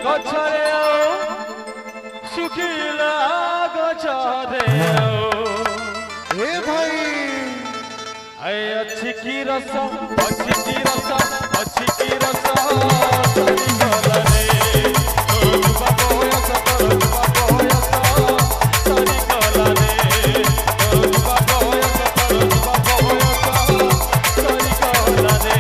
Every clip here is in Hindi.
गछरे सुखिला गछरे ए भाई आए अच्छी की रस अच्छी की रस अच्छी की रस सरी गला रे तोर बाबा होयस तोर बाबा होयस सरी गला रे तोर बाबा होयस तोर बाबा होयस सरी गला रे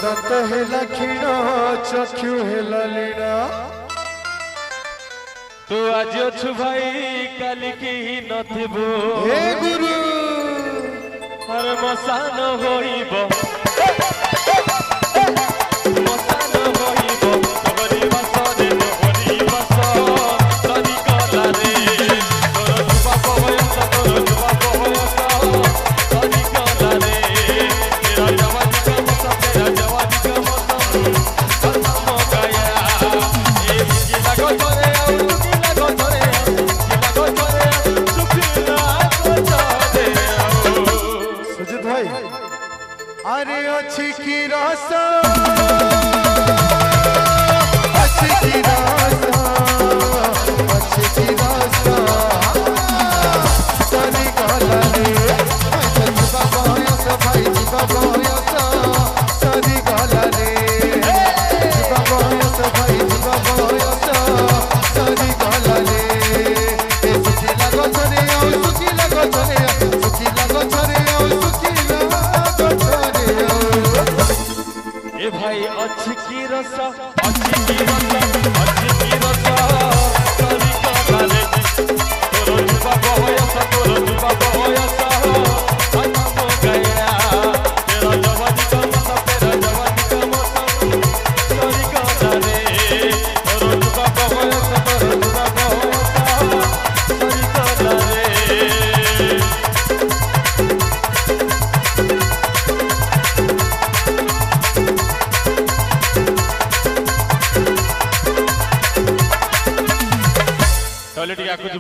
दंत हेला क्षीण चक्षु हेला लीना तू आज अछु भाई काली की नथिबो हे गुरु हर मसान होइबो मसान होइबो तोरी बसरे तोरी बस सरी गला रे तोर बाबा होयस तोर बाबा होयस सरी गला रे तेरा जवानी का मौसम तेरा जवानी का मौसम खत्म हो गया ए जिला को तोरे सुजित भाई अरे अच्छी की रस अच्छी की रस अच्छी की रस सरी गला रे बाबा होयस भाई बाबा होयस सरी गला रे बाबा होयस भाई बाबा होयस सरी गला रे ए सुखिला गछरे सुखिला गछरे सुखिला गछरे ए भाई अच्छी की रस अच्छी की रस अच्छी की रस सरी गला रे तोर बाबा होयस तोर बाबा होयस खत्म हो गया तेरा जवानी का मौसम तेरा जवानी का मौसम सरी गला रे तोर बाबा होयस तोर बाबा होयस सरी गला रे टॉयलेट या कुछ